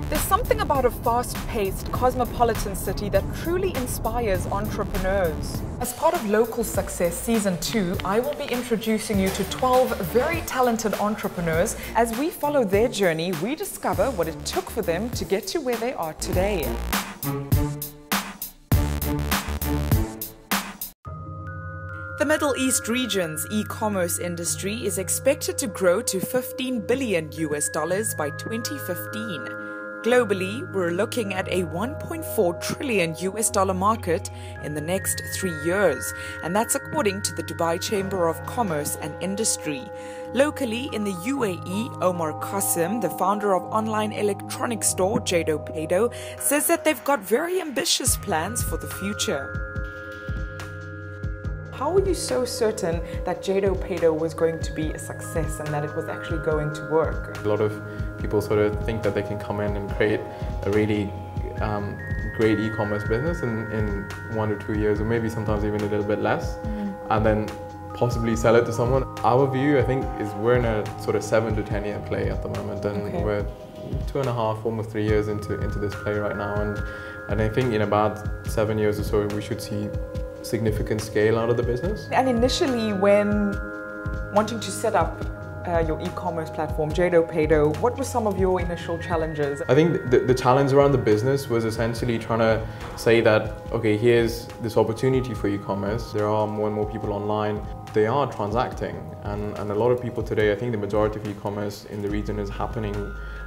There's something about a fast-paced, cosmopolitan city that truly inspires entrepreneurs. As part of Local Success Season 2, I will be introducing you to 12 very talented entrepreneurs. As we follow their journey, we discover what it took for them to get to where they are today. The Middle East region's e-commerce industry is expected to grow to $15 billion by 2015. Globally, we're looking at a $1.4 trillion market in the next 3 years, and that's according to the Dubai Chamber of Commerce and Industry. Locally in the UAE, Omar Kassim, the founder of online electronics store JadoPado, says that they've got very ambitious plans for the future. How were you so certain that JadoPado was going to be a success and that it was actually going to work? A lot of people sort of think that they can come in and create a really great e-commerce business in 1 to 2 years, or maybe sometimes even a little bit less, and then possibly sell it to someone. Our view, I think, is we're in a sort of 7 to 10 year play at the moment, and we're 2.5, almost 3 years into this play right now, and I think in about 7 years or so we should see significant scale out of the business. And initially, when wanting to set up your e-commerce platform, JadoPado, what were some of your initial challenges? I think the challenge around the business was essentially trying to say that, okay, here's this opportunity for e-commerce. There are more and more people online. They are transacting, and a lot of people today, I think the majority of e-commerce in the region is happening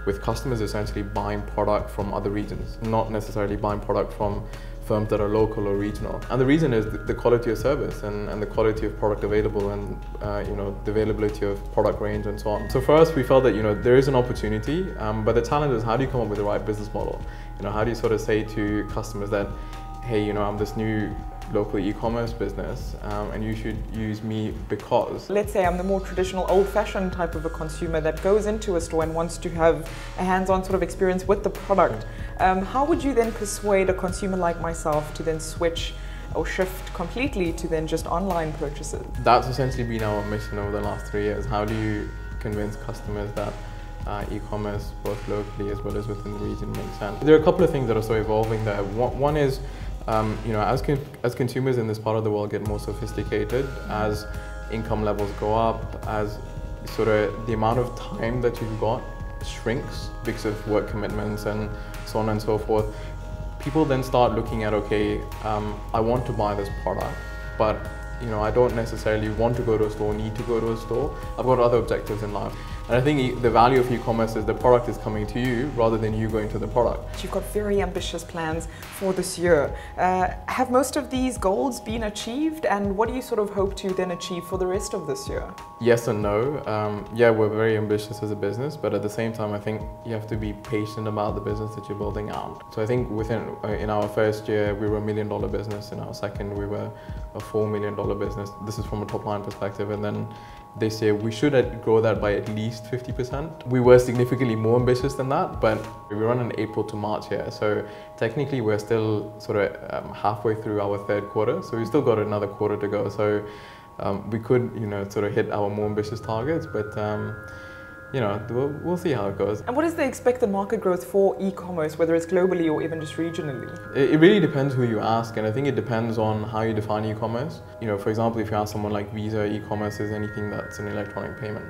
with customers essentially buying product from other regions, not necessarily buying product from firms that are local or regional. And the reason is the quality of service and the quality of product available, and the availability of product range and so on. So for us, we felt that there is an opportunity, but the challenge is, how do you come up with the right business model? How do you sort of say to customers that, hey, I'm this new local e-commerce business, and you should use me because... Let's say I'm the more traditional, old-fashioned type of a consumer that goes into a store and wants to have a hands-on sort of experience with the product. How would you then persuade a consumer like myself to then switch or shift completely to then just online purchases? That's essentially been our mission over the last 3 years. How do you convince customers that e-commerce, both locally as well as within the region, makes sense? There are a couple of things that are still evolving there. One is, as consumers in this part of the world get more sophisticated, as income levels go up, as sort of the amount of time that you've got shrinks because of work commitments and so on and so forth, people then start looking at, okay, I want to buy this product, but I don't necessarily want to go to a store, need to go to a store. I've got other objectives in life. And I think the value of e-commerce is the product is coming to you rather than you going to the product. You've got very ambitious plans for this year. Have most of these goals been achieved, and what do you sort of hope to then achieve for the rest of this year? Yes and no. Yeah, we're very ambitious as a business, but at the same time, I think you have to be patient about the business that you're building out. So I think in our first year, we were $1 million business. In our second, we were a $4 million business. This is from a top line perspective. And then this year, we should grow that by at least 50%. We were significantly more ambitious than that, but we run an April to March here. So technically, we're still sort of halfway through our third quarter. So we've still got another quarter to go. So we could, sort of hit our more ambitious targets, but we'll see how it goes. And what is the expected market growth for e-commerce, whether it's globally or even just regionally? It really depends who you ask, and I think it depends on how you define e-commerce. For example, if you ask someone like Visa, e-commerce is anything that's an electronic payment,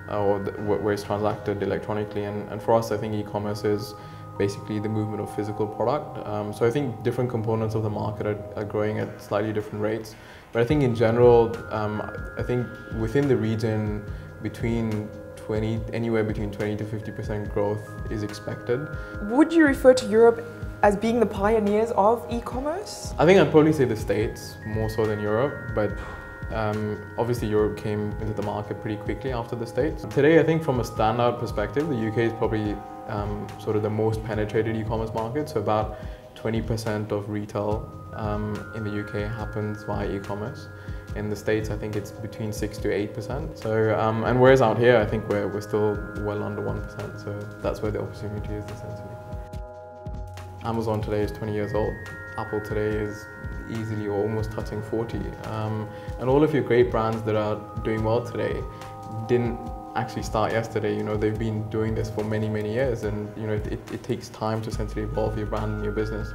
or where it's transacted electronically. And for us, I think e-commerce is basically the movement of physical product. So I think different components of the market are growing at slightly different rates. But I think in general, I think within the region, anywhere between 20 to 50% growth is expected. Would you refer to Europe as being the pioneers of e-commerce? I think I'd probably say the States more so than Europe, but obviously Europe came into the market pretty quickly after the States. Today, I think from a standout perspective, the UK is probably sort of the most penetrated e-commerce market. So about 20% of retail in the UK happens via e-commerce. In the States, I think it's between 6 to 8%. So, and whereas out here, I think we're still well under 1%. So that's where the opportunity is essentially. Amazon today is 20 years old. Apple today is easily or almost touching 40. And all of your great brands that are doing well today didn't actually start yesterday. You know, they've been doing this for many, many years, and you know, it takes time to essentially evolve your brand and your business.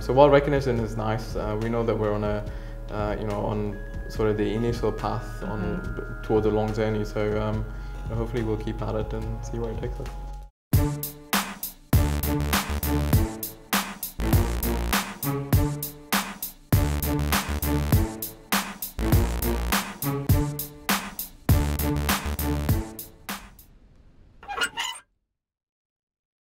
So while recognition is nice, we know that we're on a, on sort of the initial path on towards a long journey. So hopefully we'll keep at it and see where it takes us.